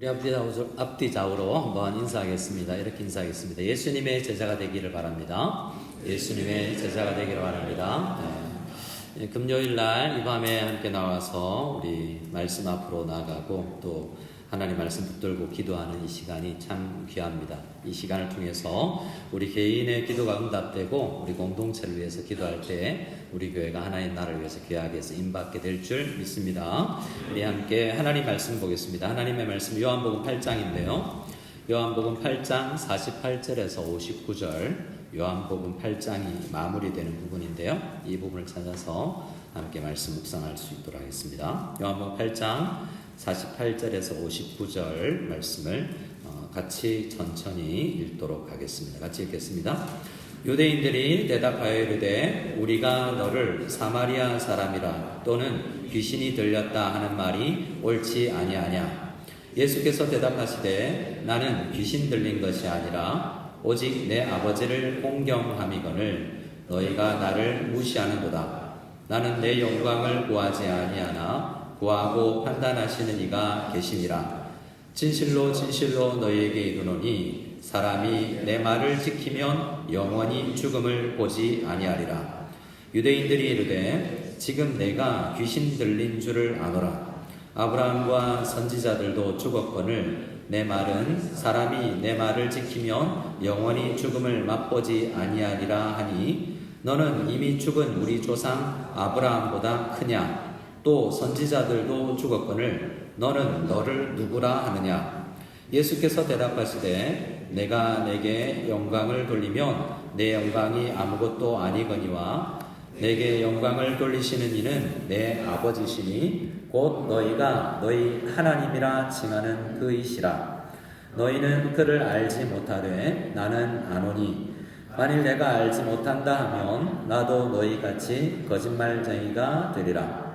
우리 앞뒤 좌우로 한번 인사하겠습니다. 이렇게 인사하겠습니다. 예수님의 제자가 되기를 바랍니다. 예수님의 제자가 되기를 바랍니다. 네. 금요일 날 이 밤에 함께 나와서 우리 말씀 앞으로 나가고 또 하나님 말씀 붙들고 기도하는 이 시간이 참 귀합니다. 이 시간을 통해서 우리 개인의 기도가 응답되고 우리 공동체를 위해서 기도할 때 우리 교회가 하나님 나라를 위해서 귀하게 해서 임받게 될 줄 믿습니다. 우리 함께 하나님 말씀 보겠습니다. 하나님의 말씀 요한복음 8장인데요. 요한복음 8장 48절에서 59절 요한복음 8장이 마무리되는 부분인데요. 이 부분을 찾아서 함께 말씀 묵상할 수 있도록 하겠습니다. 요한복음 8장 48절에서 59절 말씀을 같이 천천히 읽도록 하겠습니다. 같이 읽겠습니다. 유대인들이 대답하여 이르되 우리가 너를 사마리아 사람이라 또는 귀신이 들렸다 하는 말이 옳지 아니하냐. 예수께서 대답하시되 나는 귀신 들린 것이 아니라 오직 내 아버지를 공경함이거늘 너희가 나를 무시하는도다. 나는 내 영광을 구하지 아니하나 구하고 판단하시는 이가 계시니라. 진실로 진실로 너희에게 이르노니 사람이 내 말을 지키면 영원히 죽음을 보지 아니하리라. 유대인들이 이르되 지금 내가 귀신 들린 줄을 아노라. 아브라함과 선지자들도 죽었거늘 내 말은 사람이 내 말을 지키면 영원히 죽음을 맛보지 아니하리라 하니 너는 이미 죽은 우리 조상 아브라함보다 크냐? 또 선지자들도 죽었거늘 너는 너를 누구라 하느냐. 예수께서 대답하시되 내가 내게 영광을 돌리면 내 영광이 아무것도 아니거니와 내게 영광을 돌리시는 이는 내 아버지시니 곧 너희가 너희 하나님이라 칭하는 그이시라. 너희는 그를 알지 못하되 나는 아노니 만일 내가 알지 못한다 하면 나도 너희같이 거짓말쟁이가 되리라.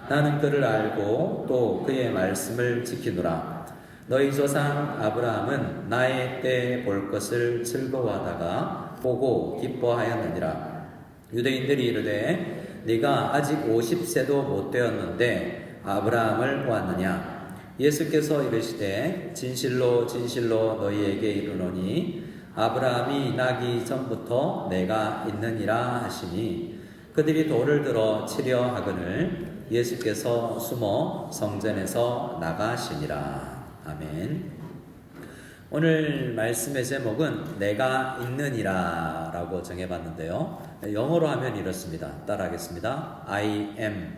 나는 그를 알고 또 그의 말씀을 지키노라. 너희 조상 아브라함은 나의 때에 볼 것을 즐거워하다가 보고 기뻐하였느니라. 유대인들이 이르되 네가 아직 50세도 못 되었는데 아브라함을 보았느냐. 예수께서 이르시되 진실로 진실로 너희에게 이르노니 아브라함이 나기 전부터 내가 있느니라 하시니 그들이 돌을 들어 치려 하거늘 예수께서 숨어 성전에서 나가시니라. 아멘. 오늘 말씀의 제목은 내가 있느니라 라고 정해봤는데요. 영어로 하면 이렇습니다. 따라하겠습니다. I am.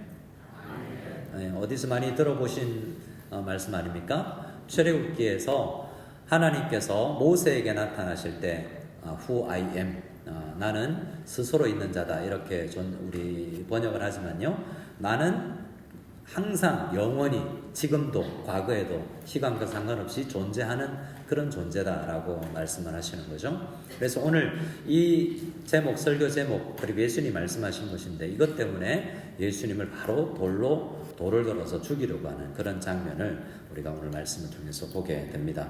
어디서 많이 들어보신 말씀 아닙니까? 출애굽기에서 하나님께서 모세에게 나타나실 때 Who I am, 나는 스스로 있는 자다 이렇게 우리 번역을 하지만요, 나는 항상 영원히 지금도 과거에도 시간과 상관없이 존재하는 그런 존재다라고 말씀을 하시는 거죠. 그래서 오늘 이 제목, 설교 제목, 그리고 예수님 말씀하신 것인데 이것 때문에 예수님을 바로 돌을 들어서 죽이려고 하는 그런 장면을 우리가 오늘 말씀을 통해서 보게 됩니다.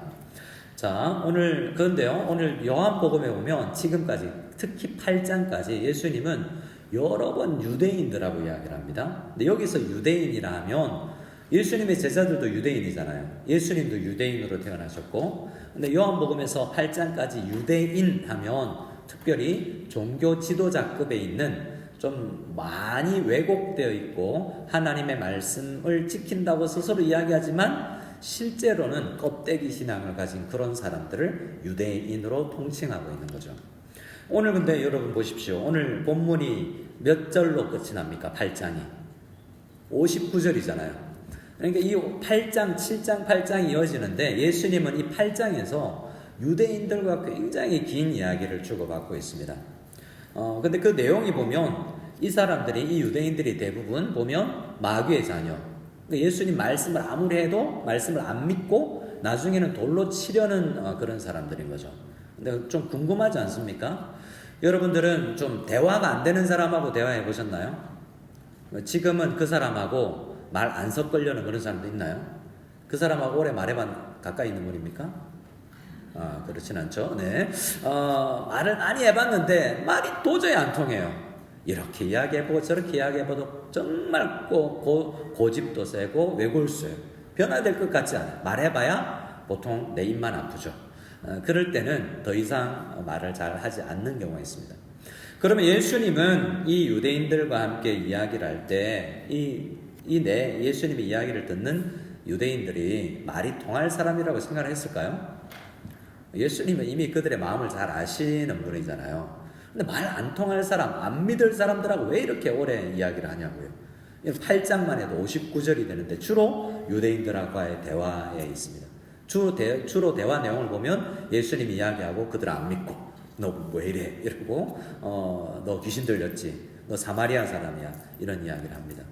자, 그런데요, 오늘 요한복음에 보면 지금까지, 특히 8장까지 예수님은 여러 번 유대인들하고 이야기를 합니다. 근데 여기서 유대인이라 하면 예수님의 제자들도 유대인이잖아요. 예수님도 유대인으로 태어나셨고, 근데 요한복음에서 8장까지 유대인 하면 특별히 종교 지도자급에 있는 좀 많이 왜곡되어 있고 하나님의 말씀을 지킨다고 스스로 이야기하지만 실제로는 껍데기 신앙을 가진 그런 사람들을 유대인으로 통칭하고 있는 거죠. 오늘 근데 여러분 보십시오. 오늘 본문이 몇 절로 끝이 납니까? 8장이 59절이잖아요. 그러니까 이 8장, 7장, 8장이 이어지는데 예수님은 이 8장에서 유대인들과 굉장히 긴 이야기를 주고받고 있습니다. 근데 그 내용이 보면 이 사람들이, 이 유대인들이 대부분 보면 마귀의 자녀. 예수님 말씀을 아무리 해도 말씀을 안 믿고 나중에는 돌로 치려는 그런 사람들인 거죠. 근데 좀 궁금하지 않습니까? 여러분들은 좀 대화가 안 되는 사람하고 대화해 보셨나요? 지금은 그 사람하고 말 안 섞으려는 그런 사람도 있나요? 그 사람하고 오래 말해봐 가까이 있는 분입니까? 그렇진 않죠. 네. 말을 많이 해봤는데 말이 도저히 안 통해요. 이렇게 이야기해보고 저렇게 이야기해봐도 정말 고집도 세고 외골수예요. 변화될 것 같지 않아요. 말해봐야 보통 내 입만 아프죠. 그럴 때는 더 이상 말을 잘 하지 않는 경우가 있습니다. 그러면 예수님은 이 유대인들과 함께 이야기를 할 때 예수님의 이야기를 듣는 유대인들이 말이 통할 사람이라고 생각을 했을까요? 예수님은 이미 그들의 마음을 잘 아시는 분이잖아요. 근데 말 안 통할 사람, 안 믿을 사람들하고 왜 이렇게 오래 이야기를 하냐고요. 8장만 해도 59절이 되는데 주로 유대인들과의 대화에 있습니다. 주로 대화 내용을 보면 예수님이 이야기하고 그들 안 믿고 너 왜 이래? 이러고 너 귀신 들렸지? 너 사마리아 사람이야? 이런 이야기를 합니다.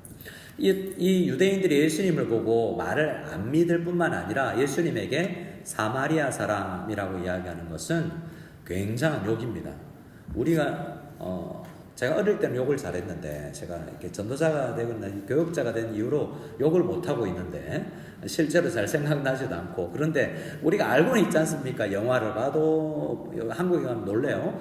이 유대인들이 예수님을 보고 말을 안 믿을 뿐만 아니라 예수님에게 사마리아 사람이라고 이야기하는 것은 굉장한 욕입니다. 제가 어릴 때는 욕을 잘했는데 제가 이렇게 전도자가 되거나 교육자가 된 이후로 욕을 못하고 있는데 실제로 잘 생각나지도 않고, 그런데 우리가 알고는 있지 않습니까? 영화를 봐도 한국에 가면 놀래요.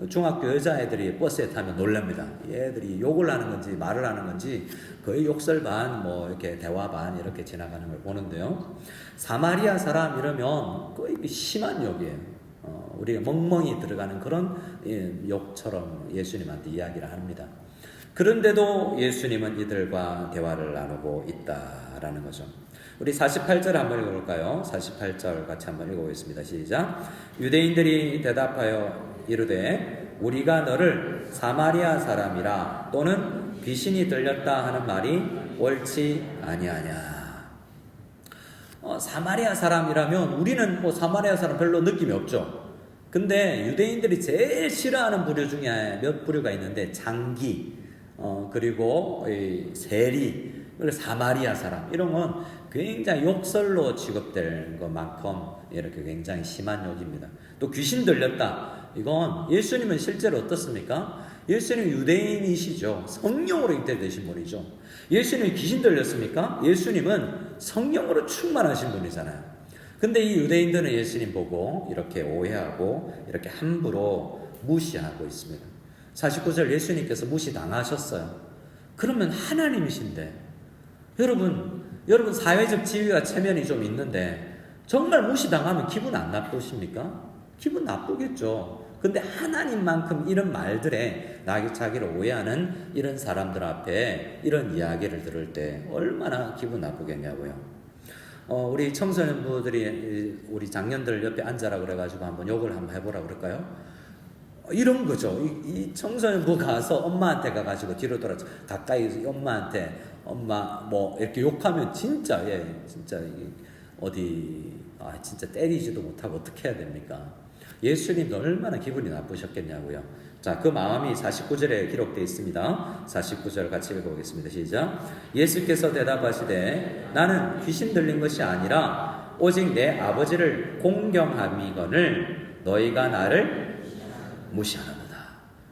중학교 여자애들이 버스에 타면 놀랍니다. 얘들이 욕을 하는 건지 말을 하는 건지 거의 욕설 반 이렇게 대화 반 이렇게 지나가는 걸 보는데요. 사마리아 사람 이러면 거의 심한 욕이에요. 우리가 멍멍이 들어가는 그런 욕처럼 예수님한테 이야기를 합니다. 그런데도 예수님은 이들과 대화를 나누고 있다라는 거죠. 우리 48절 한번 읽어볼까요? 48절 같이 한번 읽어보겠습니다. 시작. 유대인들이 대답하여 이르되 우리가 너를 사마리아 사람이라 또는 귀신이 들렸다 하는 말이 옳지 아니하냐. 사마리아 사람이라면 우리는 사마리아 사람 별로 느낌이 없죠. 근데 유대인들이 제일 싫어하는 부류 중에 몇 부류가 있는데 장기, 그리고 세리, 그리고 사마리아 사람 이런 건 굉장히 욕설로 취급될 것만큼 이렇게 굉장히 심한 욕입니다. 또 귀신 들렸다. 이건 예수님은 실제로 어떻습니까? 예수님은 유대인이시죠. 성령으로 잉태되신 분이죠. 예수님이 귀신 들렸습니까? 예수님은 성령으로 충만하신 분이잖아요. 근데 이 유대인들은 예수님 보고 이렇게 오해하고 이렇게 함부로 무시하고 있습니다. 49절 예수님께서 무시당하셨어요. 그러면 하나님이신데 여러분 사회적 지위와 체면이 좀 있는데 정말 무시당하면 기분 안 나쁘십니까? 기분 나쁘겠죠. 근데 하나님만큼 이런 말들에 자기를 오해하는 이런 사람들 앞에 이런 이야기를 들을 때 얼마나 기분 나쁘겠냐고요. 우리 청소년부들이 우리 장년들 옆에 앉아라 그래가지고 한번 욕을 한번 해보라 그럴까요? 이런 거죠. 이 청소년부 가서 엄마한테 가가지고 뒤로 돌아서 가까이 엄마한테 엄마 이렇게 욕하면 진짜 진짜 때리지도 못하고 어떻게 해야 됩니까? 예수님도 얼마나 기분이 나쁘셨겠냐고요. 자, 그 마음이 49절에 기록되어 있습니다. 49절 같이 읽어보겠습니다. 시작. 예수께서 대답하시되 나는 귀신 들린 것이 아니라 오직 내 아버지를 공경함이거늘 너희가 나를 무시하는도다.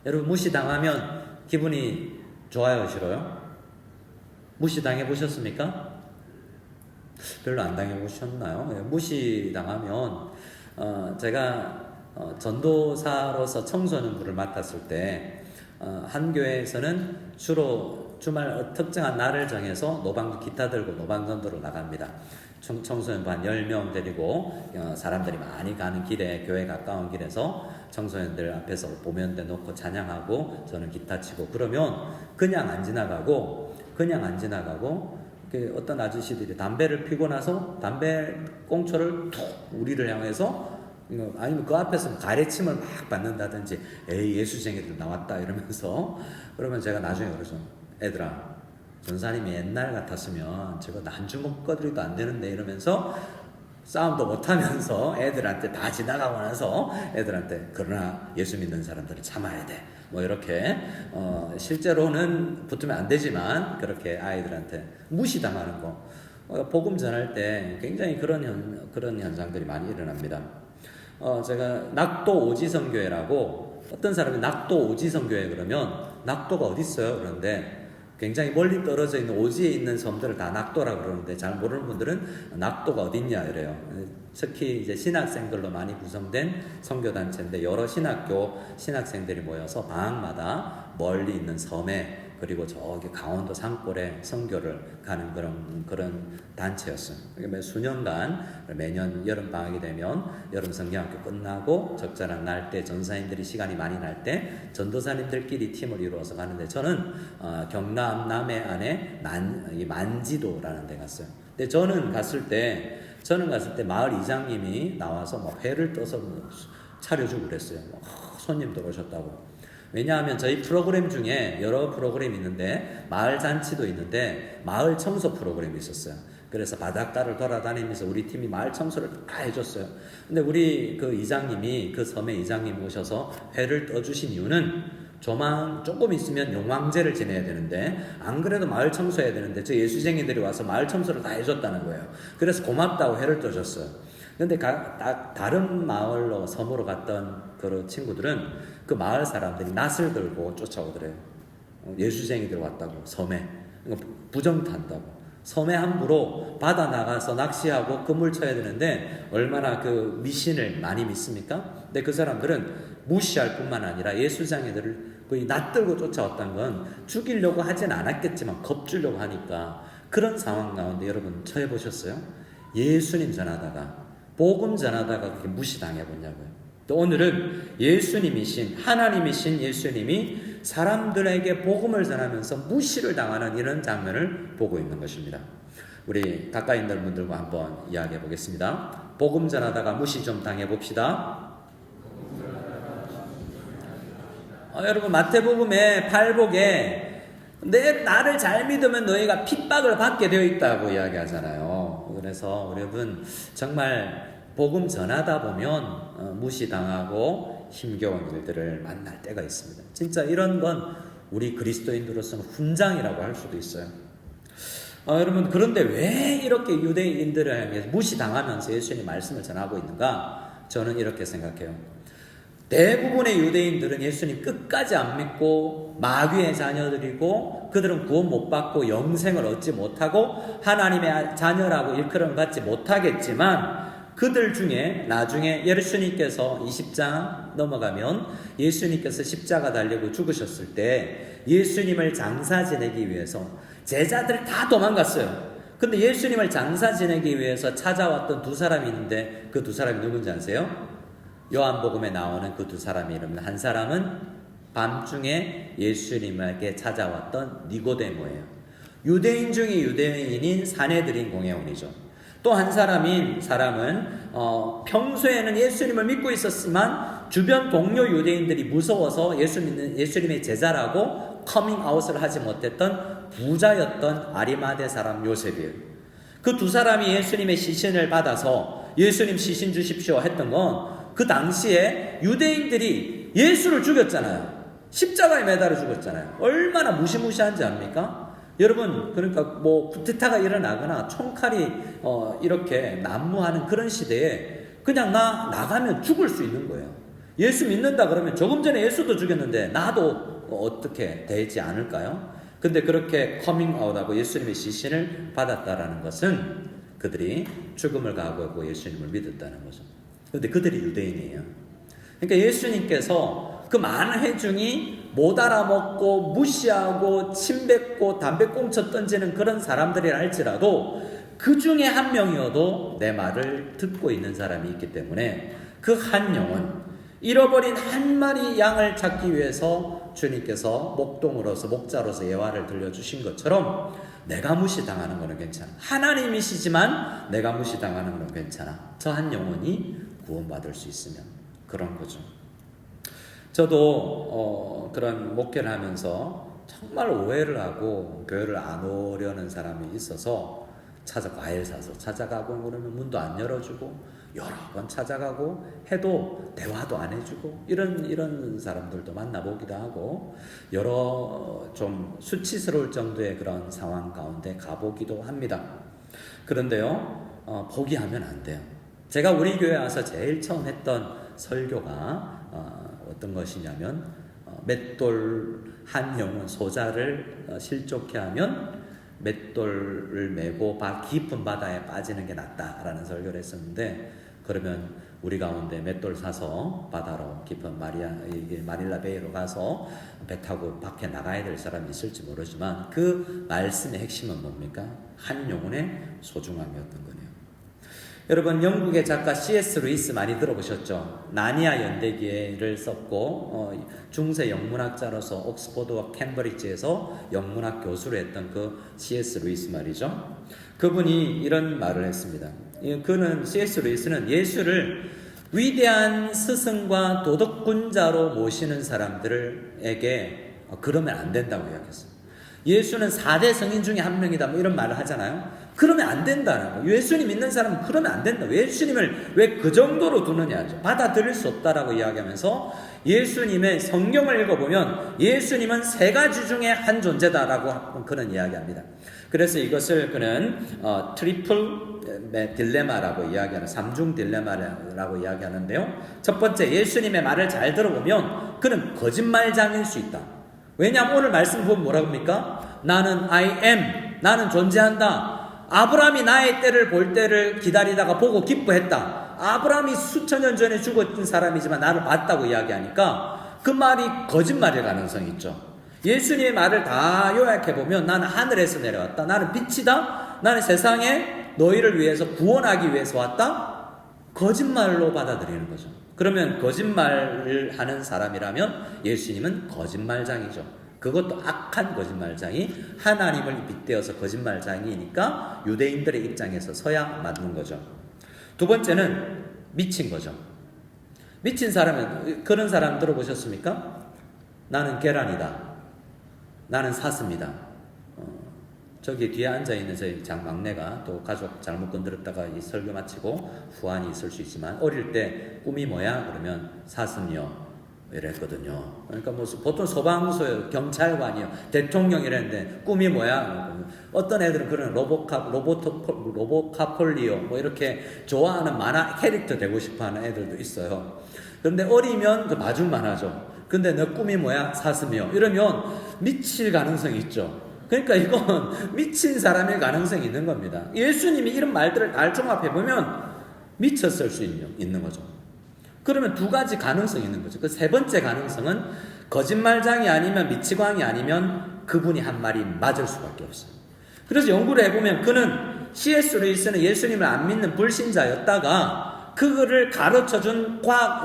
여러분 무시당하면 기분이 좋아요, 싫어요? 무시당해 보셨습니까? 별로 안 당해 보셨나요? 무시당하면 제가 전도사로서 청소년부를 맡았을 때 한 교회에서는 주로 주말 특정한 날을 정해서 기타 들고 노방전도로 나갑니다. 청소년부 한 10명 데리고 사람들이 많이 가는 길에, 교회 가까운 길에서 청소년들 앞에서 보면대 놓고 찬양하고 저는 기타 치고, 그러면 그냥 안 지나가고 어떤 아저씨들이 담배를 피고 나서 담배 꽁초를 툭 우리를 향해서, 아니면 그 앞에서 가래침을 막 받는다든지 에이 예수쟁이들 나왔다 이러면서, 그러면 제가 나중에 그러죠. 애들아, 전사님이 옛날 같았으면 저거 난주먹 거들이도 안 되는데 이러면서 싸움도 못하면서 애들한테 다 지나가고 나서 애들한테 그러나 예수 믿는 사람들은 참아야 돼 이렇게 실제로는 붙으면 안 되지만 그렇게 아이들한테 무시당하는 거, 복음 전할 때 굉장히 그런 현상들이 많이 일어납니다. 제가 낙도 오지성교회라고, 어떤 사람이 낙도 오지성교회 그러면 낙도가 어디 있어요? 그런데 굉장히 멀리 떨어져 있는 오지에 있는 섬들을 다 낙도라고 그러는데 잘 모르는 분들은 낙도가 어디 있냐 이래요. 특히 이제 신학생들로 많이 구성된 선교단체인데 여러 신학교 신학생들이 모여서 방학마다 멀리 있는 섬에 그리고 저기 강원도 산골에 선교를 가는 그런 단체였어요. 매 수년간 매년 여름 방학이 되면 여름 성경학교 끝나고 적절한 날 때 전사님들이 시간이 많이 날 때 전도사님들끼리 팀을 이루어서 가는데 저는 경남 남해 안에 만지도라는 데 갔어요. 근데 저는 갔을 때 마을 이장님이 나와서 막 회를 떠서 차려주고 그랬어요. 손님들 오셨다고. 왜냐하면 저희 프로그램 중에 여러 프로그램이 있는데 마을 잔치도 있는데 마을 청소 프로그램이 있었어요. 그래서 바닷가를 돌아다니면서 우리 팀이 마을 청소를 다 해줬어요. 근데 우리 그 이장님이, 그 섬의 이장님 오셔서 회를 떠주신 이유는 조금 있으면 용왕제를 지내야 되는데 안 그래도 마을 청소해야 되는데 저 예수쟁이들이 와서 마을 청소를 다 해줬다는 거예요. 그래서 고맙다고 회를 떠줬어요. 근데 다른 마을로 섬으로 갔던 그 친구들은 그 마을 사람들이 낫을 들고 쫓아오더래요. 예수쟁이들 왔다고 섬에 부정탄다고. 섬에 함부로 바다 나가서 낚시하고 그물 쳐야 되는데 얼마나 그 미신을 많이 믿습니까? 근데 그 사람들은 무시할 뿐만 아니라 예수쟁이들을 거의 낯들고 쫓아왔다는 건 죽이려고 하진 않았겠지만 겁주려고 하니까 그런 상황 가운데 여러분 처해 보셨어요? 예수님 전하다가 복음 전하다가 그렇게 무시당해 보냐고요. 또 오늘은 예수님이신 하나님이신 예수님이 사람들에게 복음을 전하면서 무시를 당하는 이런 장면을 보고 있는 것입니다. 우리 가까이 있는 분들과 한번 이야기해 보겠습니다. 복음 전하다가 무시 좀 당해 봅시다. 여러분 마태복음의 8복에 나를 잘 믿으면 너희가 핍박을 받게 되어 있다고 이야기하잖아요. 그래서 여러분 정말 복음 전하다 보면 무시당하고 힘겨운 일들을 만날 때가 있습니다. 진짜 이런 건 우리 그리스도인으로서는 훈장이라고 할 수도 있어요. 여러분 그런데 왜 이렇게 유대인들을 향해 무시당하면서 예수님의 말씀을 전하고 있는가? 저는 이렇게 생각해요. 대부분의 유대인들은 예수님 끝까지 안 믿고 마귀의 자녀들이고 그들은 구원 못 받고 영생을 얻지 못하고 하나님의 자녀라고 일컬음을 받지 못하겠지만 그들 중에 나중에 예수님께서 20장 넘어가면 예수님께서 십자가 달리고 죽으셨을 때 예수님을 장사 지내기 위해서 제자들이 다 도망갔어요. 근데 예수님을 장사 지내기 위해서 찾아왔던 두 사람이 있는데 그 두 사람이 누군지 아세요? 요한복음에 나오는 그 두 사람의 이름은 한 사람은 밤중에 예수님에게 찾아왔던 니고데모예요. 유대인 중에 유대인인 사내들인 공회원이죠. 또 한 사람은 평소에는 예수님을 믿고 있었지만 주변 동료 유대인들이 무서워서 예수님의 제자라고 커밍아웃을 하지 못했던 부자였던 아리마대 사람 요셉이에요. 그 두 사람이 예수님의 시신을 받아서 예수님 시신 주십시오 했던 건 그 당시에 유대인들이 예수를 죽였잖아요. 십자가에 매달아 죽였잖아요. 얼마나 무시무시한지 압니까? 여러분 그러니까 쿠데타가 일어나거나 총칼이 이렇게 난무하는 그런 시대에 그냥 나가면 죽을 수 있는 거예요. 예수 믿는다 그러면 조금 전에 예수도 죽였는데 나도 어떻게 되지 않을까요? 근데 그렇게 커밍아웃하고 예수님의 시신을 받았다라는 것은 그들이 죽음을 각오하고 예수님을 믿었다는 거죠. 그런데 그들이 유대인이에요. 그러니까 예수님께서 그 많은 회중이 못 알아먹고 무시하고 침뱉고 담배꽁초 던지는 그런 사람들이라 할지라도 그 중에 한 명이어도 내 말을 듣고 있는 사람이 있기 때문에 그 한 영혼, 잃어버린 한 마리 양을 찾기 위해서 주님께서 목자로서 예화를 들려주신 것처럼 내가 무시당하는 것은 괜찮아. 하나님이시지만 내가 무시당하는 것은 괜찮아. 저 한 영혼이 구원받을 수 있으면 그런 거죠. 저도 그런 목회를 하면서 정말 오해를 하고 교회를 안 오려는 사람이 있어서 과일 사서 찾아가고 그러면 문도 안 열어주고 여러 번 찾아가고 해도 대화도 안 해주고 이런 사람들도 만나보기도 하고 여러 좀 수치스러울 정도의 그런 상황 가운데 가보기도 합니다. 그런데요, 포기하면 안 돼요. 제가 우리 교회 와서 제일 처음 했던 설교가 어떤 것이냐면 맷돌 한 영혼 소자를 실족해 하면 맷돌을 메고 깊은 바다에 빠지는 게 낫다라는 설교를 했었는데 그러면 우리 가운데 맷돌 사서 바다로 깊은 마닐라 베이로 가서 배 타고 밖에 나가야 될 사람이 있을지 모르지만 그 말씀의 핵심은 뭡니까? 한 영혼의 소중함이었던 거네요. 여러분, 영국의 작가 C.S. 루이스 많이 들어보셨죠? 나니아 연대기를 썼고 중세 영문학자로서 옥스퍼드와 캠브리지에서 영문학 교수를 했던 그 C.S. 루이스 말이죠. 그분이 이런 말을 했습니다. 그는 C.S. 루이스는 예수를 위대한 스승과 도덕군자로 모시는 사람들에게 그러면 안 된다고 이야기했어요. 예수는 4대 성인 중에 한 명이다 뭐 이런 말을 하잖아요. 그러면 안 된다는 거예요. 예수님 믿는 사람은 그러면 안 된다. 예수님을 왜 그 정도로 두느냐, 받아들일 수 없다라고 이야기하면서 예수님의 성경을 읽어보면 예수님은 3가지 중에 한 존재다라고 그런 이야기합니다. 그래서 이것을 그는 트리플 딜레마라고 이야기하는, 3중 딜레마라고 이야기하는데요. 첫 번째, 예수님의 말을 잘 들어보면 그는 거짓말장일 수 있다. 왜냐하면 오늘 말씀 보면 뭐라고 합니까? 나는 I am, 나는 존재한다. 아브라함이 나의 때를 볼 때를 기다리다가 보고 기뻐했다. 아브라함이 수천 년 전에 죽었던 사람이지만 나를 봤다고 이야기하니까 그 말이 거짓말일 가능성이 있죠. 예수님의 말을 다 요약해보면 나는 하늘에서 내려왔다. 나는 빛이다. 나는 세상에 너희를 위해서 구원하기 위해서 왔다. 거짓말로 받아들이는 거죠. 그러면 거짓말을 하는 사람이라면 예수님은 거짓말장이죠. 그것도 악한 거짓말장이, 하나님을 빗대어서 거짓말장이니까 유대인들의 입장에서 서야 맞는 거죠. 두 번째는 미친 거죠. 미친 사람은, 그런 사람 들어보셨습니까? 나는 계란이다. 나는 사슴이다. 저기 뒤에 앉아있는 저희 장막내가 또 가족 잘못 건드렸다가 이 설교 마치고 후환이 있을 수 있지만 어릴 때 꿈이 뭐야? 그러면 사슴이요. 이랬거든요. 그러니까 뭐 보통 소방서요, 경찰관이요, 대통령 이랬는데 꿈이 뭐야? 어떤 애들은 그런 로보카폴리오 뭐 이렇게 좋아하는 만화 캐릭터 되고 싶어하는 애들도 있어요. 그런데 어리면 그 마중만 하죠. 근데 너 꿈이 뭐야? 사슴이요. 이러면 미칠 가능성이 있죠. 그러니까 이건 미친 사람일 가능성이 있는 겁니다. 예수님이 이런 말들을 다 종합해보면 미쳤을 수 있는 거죠. 그러면 2가지 가능성이 있는 거죠. 그 3번째 가능성은 거짓말장이 아니면 미치광이 아니면 그분이 한 말이 맞을 수밖에 없어요. 그래서 연구를 해보면 그는 C.S. 루이스는 예수님을 안 믿는 불신자였다가 그거를 가르쳐준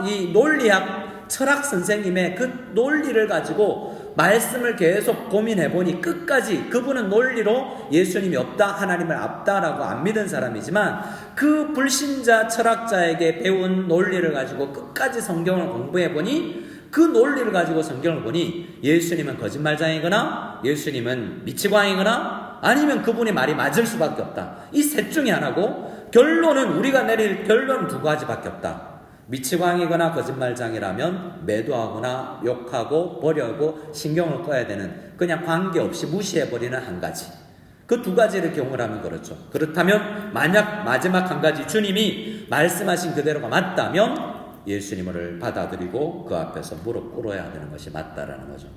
이 논리학 철학 선생님의 그 논리를 가지고 말씀을 계속 고민해보니 끝까지 그분은 논리로 예수님이 없다, 하나님을 없다라고 안 믿은 사람이지만 그 불신자 철학자에게 배운 논리를 가지고 끝까지 성경을 공부해보니 그 논리를 가지고 성경을 보니 예수님은 거짓말장이거나 예수님은 미치광이거나 아니면 그분의 말이 맞을 수밖에 없다. 이 셋 중에 하나고 결론은 우리가 내릴 결론은 2가지밖에 없다. 미치광이거나 거짓말장이라면 매도하거나 욕하고 버려고 신경을 꺼야 되는, 그냥 관계없이 무시해버리는 한 가지. 그 2가지를 경험을 하면 그렇죠. 그렇다면 만약 마지막 한 가지 주님이 말씀하신 그대로가 맞다면 예수님을 받아들이고 그 앞에서 무릎 꿇어야 되는 것이 맞다라는 거죠.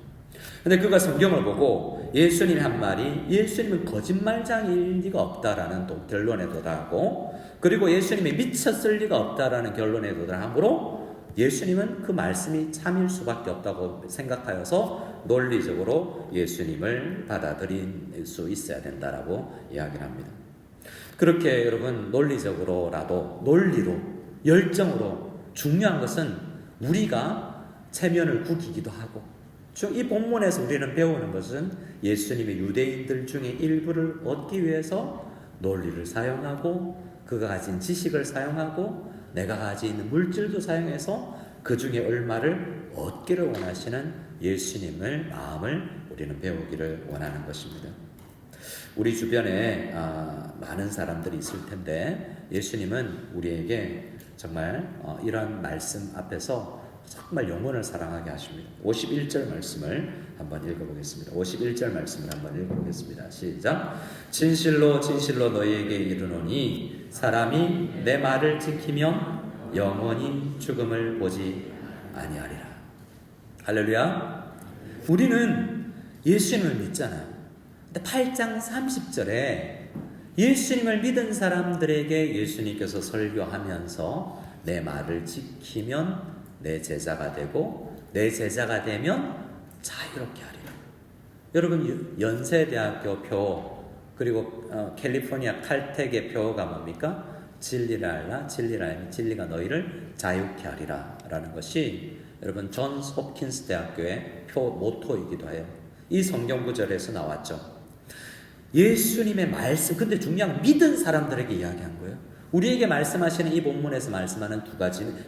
근데 그가 성경을 보고 예수님이 한 말이 예수님은 거짓말장일 리가 없다라는 또 결론에 도달하고, 그리고 예수님이 미쳤을 리가 없다라는 결론에 도달하므로 예수님은 그 말씀이 참일 수밖에 없다고 생각하여서 논리적으로 예수님을 받아들일 수 있어야 된다라고 이야기를 합니다. 그렇게 여러분 논리적으로라도, 논리로, 열정으로 중요한 것은 우리가 체면을 구기기도 하고, 이 본문에서 우리는 배우는 것은 예수님의 유대인들 중에 일부를 얻기 위해서 논리를 사용하고 그가 가진 지식을 사용하고 내가 가지고 있는 물질도 사용해서 그 중에 얼마를 얻기를 원하시는 예수님의 마음을 우리는 배우기를 원하는 것입니다. 우리 주변에 많은 사람들이 있을 텐데 예수님은 우리에게 정말 이런 말씀 앞에서 정말 영혼을 사랑하게 하십니다. 51절 말씀을 한번 읽어보겠습니다. 51절 말씀을 한번 읽어보겠습니다. 시작. 진실로 진실로 너희에게 이르노니 사람이 내 말을 지키면 영원히 죽음을 보지 아니하리라. 할렐루야. 우리는 예수님을 믿잖아요. 근데 8장 30절에 예수님을 믿은 사람들에게 예수님께서 설교하면서 내 말을 지키면 내 제자가 되고 내 제자가 되면 자유롭게 하리라. 여러분 연세대학교 표 그리고 캘리포니아 칼텍의 표가 뭡니까? 진리를 알라 진리를 알면 진리가 너희를 자유케 하리라 라는 것이 여러분 존스 홉킨스 대학교의 표 모토이기도 해요. 이 성경 구절에서 나왔죠. 예수님의 말씀, 근데 중요한 건 믿은 사람들에게 이야기한 거예요. 우리에게 말씀하시는 이 본문에서 말씀하는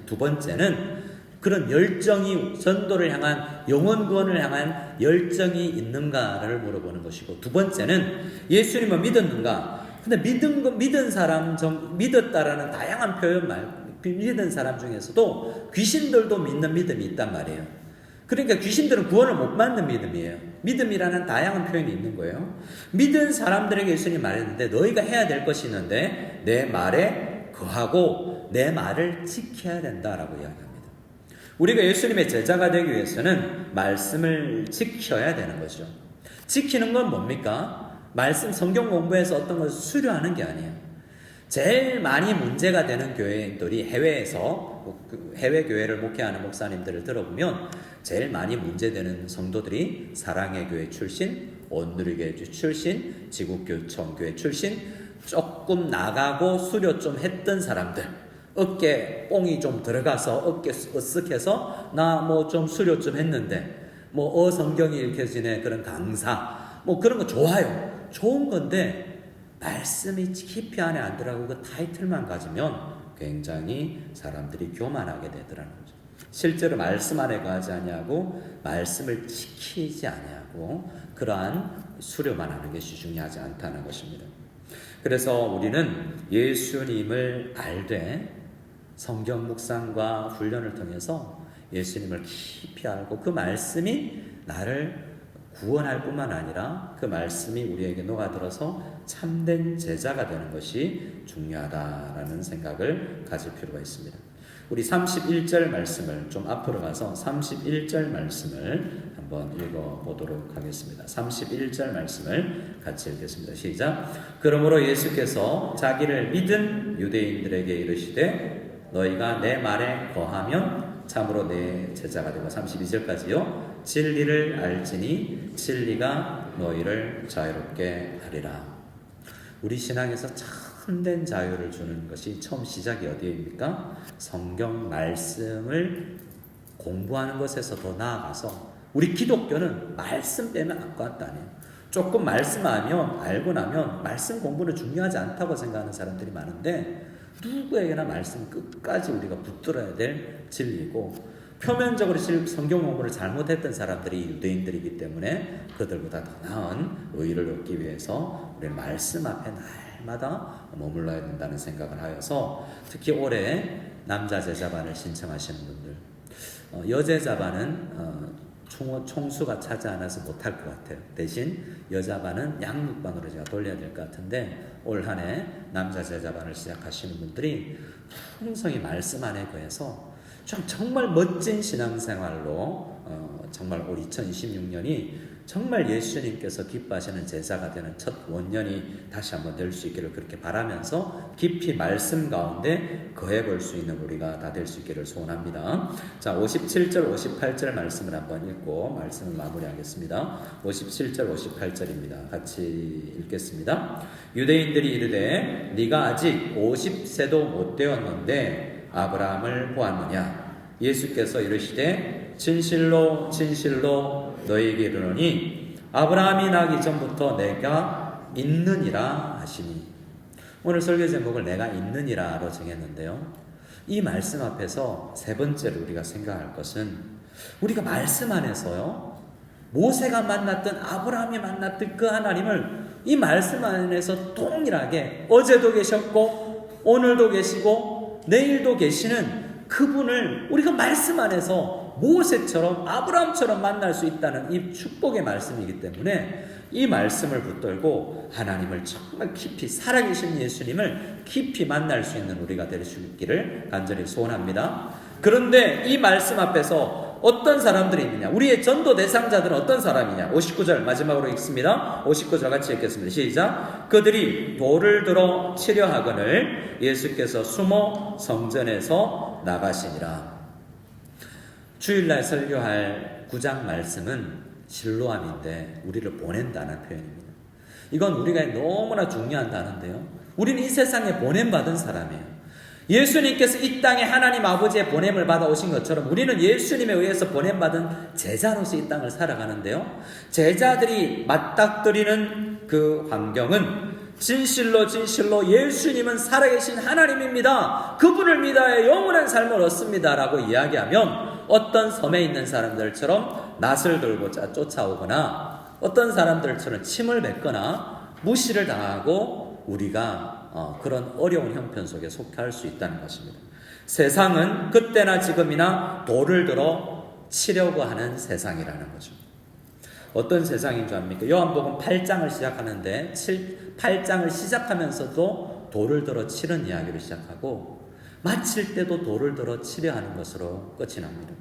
두 번째는 그런 열정이 전도를 향한 영혼 구원을 향한 열정이 있는가를 물어보는 것이고, 두 번째는 예수님을 믿었는가. 근데 믿은 사람, 믿었다라는 다양한 표현 믿은 사람 중에서도 귀신들도 믿는 믿음이 있단 말이에요. 그러니까 귀신들은 구원을 못 받는 믿음이에요. 믿음이라는 다양한 표현이 있는 거예요. 믿은 사람들에게 예수님이 말했는데 너희가 해야 될 것이 있는데 내 말에 거하고 내 말을 지켜야 된다라고 이야기합니다. 우리가 예수님의 제자가 되기 위해서는 말씀을 지켜야 되는 거죠. 지키는 건 뭡니까? 말씀 성경 공부에서 어떤 것을 수료하는 게 아니에요. 제일 많이 문제가 되는 교회인들이 해외 교회를 목회하는 목사님들을 들어보면 제일 많이 문제되는 성도들이 사랑의 교회 출신, 온누리교회 출신, 지국교청 교회 출신, 조금 나가고 수료 좀 했던 사람들, 어깨 뽕이 좀 들어가서 어깨 으쓱해서 나 뭐 좀 수료 좀 했는데 뭐 성경이 읽혀지네 그런 강사 뭐 그런 거 좋아요. 좋은 건데 말씀이 깊이 안에 안 들어가고 그 타이틀만 가지면 굉장히 사람들이 교만하게 되더라는 거죠. 실제로 말씀 안에 가지 아니하고 말씀을 지키지 아니하고 그러한 수료만 하는 것이 중요하지 않다는 것입니다. 그래서 우리는 예수님을 알되 성경 묵상과 훈련을 통해서 예수님을 깊이 알고 그 말씀이 나를 구원할 뿐만 아니라 그 말씀이 우리에게 녹아들어서 참된 제자가 되는 것이 중요하다라는 생각을 가질 필요가 있습니다. 우리 31절 말씀을 좀 앞으로 가서 31절 말씀을 한번 읽어보도록 하겠습니다. 31절 말씀을 같이 읽겠습니다. 시작. 그러므로 예수께서 자기를 믿은 유대인들에게 이르시되 너희가 내 말에 거하면 참으로 내 제자가 되고 32절까지요. 진리를 알지니 진리가 너희를 자유롭게 하리라. 우리 신앙에서 참된 자유를 주는 것이 처음 시작이 어디입니까? 성경 말씀을 공부하는 것에서 더 나아가서 우리 기독교는 말씀 빼면 아무것도 아니에요. 조금 말씀하면 알고 나면 말씀 공부는 중요하지 않다고 생각하는 사람들이 많은데 누구에게나 말씀 끝까지 우리가 붙들어야 될 진리고 표면적으로 성경 공부를 잘못했던 사람들이 유대인들이기 때문에 그들보다 더 나은 의의를 얻기 위해서 우리는 말씀 앞에 날마다 머물러야 된다는 생각을 하여서 특히 올해 남자 제자반을 신청하시는 분들 여제자반은 총수가 차지 않아서 못할 것 같아요. 대신 여자반은 양육반으로 제가 돌려야 될 것 같은데 올 한 해 남자 제자반을 시작하시는 분들이 풍성히 말씀 안에 거해서 정말 멋진 신앙생활로 정말 올 2026년이 정말 예수님께서 기뻐하시는 제자가 되는 첫 원년이 다시 한번 될 수 있기를 그렇게 바라면서 깊이 말씀 가운데 거해볼 수 있는 우리가 다 될 수 있기를 소원합니다. 자, 57절 58절 말씀을 한번 읽고 말씀을 마무리하겠습니다. 57절 58절입니다. 같이 읽겠습니다. 유대인들이 이르되 네가 아직 50세도 못 되었는데 아브라함을 보았느냐? 예수께서 이르시되 진실로 진실로 너희에게 이르노니 아브라함이 나기 전부터 내가 있느니라 하시니. 오늘 설교 제목을 내가 있느니라로 정했는데요. 이 말씀 앞에서 세 번째로 우리가 생각할 것은 우리가 말씀 안에서요 모세가 만났던 아브라함이 만났던 그 하나님을 이 말씀 안에서 동일하게 어제도 계셨고 오늘도 계시고 내일도 계시는 그분을 우리가 말씀 안에서 모세처럼 아브라함처럼 만날 수 있다는 이 축복의 말씀이기 때문에 이 말씀을 붙들고 하나님을 정말 깊이 살아계신 예수님을 깊이 만날 수 있는 우리가 될 수 있기를 간절히 소원합니다. 그런데 이 말씀 앞에서 어떤 사람들이 있느냐? 우리의 전도 대상자들은 어떤 사람이냐? 59절 마지막으로 읽습니다. 59절 같이 읽겠습니다. 시작. 그들이 돌을 들어 치려 하거늘 예수께서 숨어 성전에서 나가시니라. 주일날 설교할 9장 말씀은 실로암인데 우리를 보낸다는 표현입니다. 이건 우리가 너무나 중요한 단어인데요. 우리는 이 세상에 보냄받은 사람이에요. 예수님께서 이 땅에 하나님 아버지의 보냄을 받아 오신 것처럼 우리는 예수님에 의해서 보냄받은 제자로서 이 땅을 살아가는데요. 제자들이 맞닥뜨리는 그 환경은 진실로 예수님은 살아계신 하나님입니다. 그분을 믿어야 영원한 삶을 얻습니다. 라고 이야기하면 어떤 섬에 있는 사람들처럼 낫을 들고 쫓아오거나 어떤 사람들처럼 침을 뱉거나 무시를 당하고 우리가 그런 어려운 형편 속에 속할 수 있다는 것입니다. 세상은 그때나 지금이나 돌을 들어 치려고 하는 세상이라는 거죠. 어떤 세상인 줄 압니까? 요한복음 8장을 시작하는데 8장을 시작하면서도 돌을 들어 치는 이야기를 시작하고 마칠 때도 돌을 들어 치려 하는 것으로 끝이 납니다.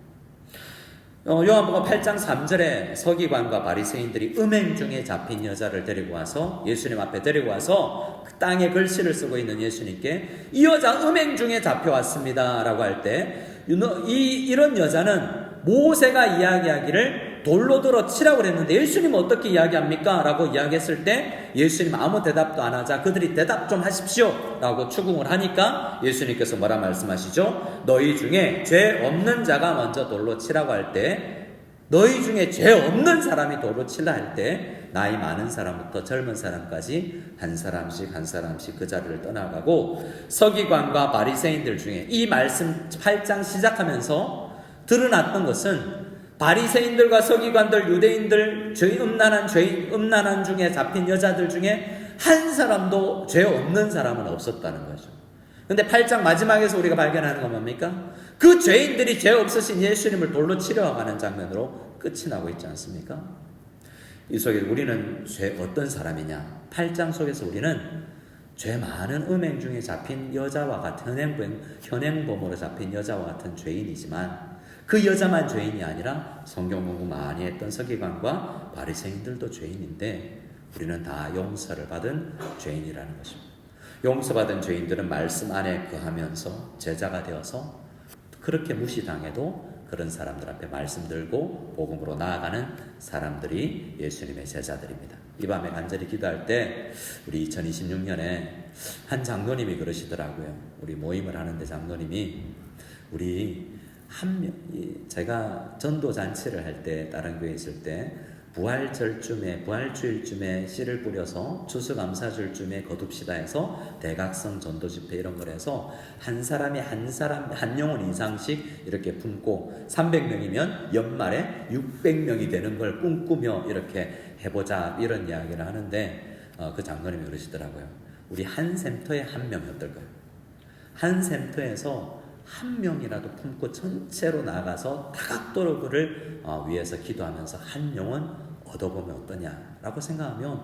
요한복음 8장 3절에 서기관과 바리새인들이 음행 중에 잡힌 여자를 데리고 와서 예수님 앞에 데리고 와서 그 땅에 글씨를 쓰고 있는 예수님께 이 여자 음행 중에 잡혀왔습니다 라고 할 때 이런 여자는 모세가 이야기하기를 돌로 들어 치라고 그랬는데 예수님은 어떻게 이야기합니까? 라고 이야기했을 때 예수님 아무 대답도 안 하자 그들이 대답 좀 하십시오 라고 추궁을 하니까 예수님께서 뭐라 말씀하시죠? 너희 중에 죄 없는 자가 먼저 돌로 치라고 할 때 너희 중에 죄 없는 사람이 돌로 치라 할 때 나이 많은 사람부터 젊은 사람까지 한 사람씩 그 자리를 떠나가고 서기관과 바리새인들 중에 이 말씀 8장 시작하면서 드러났던 것은 바리새인들과 서기관들, 유대인들, 음란한 중에 잡힌 여자들 중에 한 사람도 죄 없는 사람은 없었다는 거죠. 근데 8장 마지막에서 우리가 발견하는 건 뭡니까? 그 죄인들이 죄 없으신 예수님을 돌로 치려 가는 장면으로 끝이 나고 있지 않습니까? 이 속에 우리는 어떤 사람이냐? 8장 속에서 우리는 죄 많은 음행 중에 잡힌 여자와 같은 현행범으로 잡힌 여자와 같은 죄인이지만 그 여자만 죄인이 아니라 성경 공부 많이 했던 서기관과 바리새인들도 죄인인데 우리는 다 용서를 받은 죄인이라는 것입니다. 용서받은 죄인들은 말씀 안에 거하면서 제자가 되어서 그렇게 무시당해도 그런 사람들 앞에 말씀 들고 복음으로 나아가는 사람들이 예수님의 제자들입니다. 이 밤에 간절히 기도할 때 우리 2026년에 한 장로님이 그러시더라고요. 우리 모임을 하는데 장로님이 제가 전도 잔치를 할 때 다른 교회에 있을 때 부활주일쯤에 씨를 뿌려서 추수감사주일쯤에 거둡시다 해서 대각성 전도집회 이런 걸 해서 한 사람이 한 영혼 이상씩 이렇게 품고 300명이면 연말에 600명이 되는 걸 꿈꾸며 이렇게 해보자 이런 이야기를 하는데 그 장로님이 그러시더라고요. 우리 한 샘터에 한 명이 어떨까요? 한 샘터에서 한 명이라도 품고 전체로 나가서 다각도로 그를 위해서 기도하면서 한 영혼 얻어보면 어떠냐라고 생각하면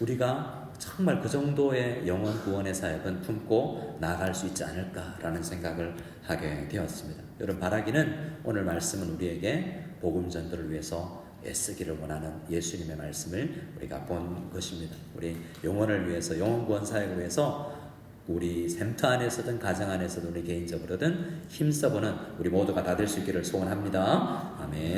우리가 정말 그 정도의 영혼 구원의 사역은 품고 나아갈 수 있지 않을까라는 생각을 하게 되었습니다. 여러분 바라기는 오늘 말씀은 우리에게 복음 전도를 위해서 애쓰기를 원하는 예수님의 말씀을 우리가 본 것입니다. 우리 영혼을 위해서 영혼 구원 사역을 위해서 우리 샘터 안에서든 가정 안에서든 우리 개인적으로든 힘써보는 우리 모두가 다 될 수 있기를 소원합니다. 아멘.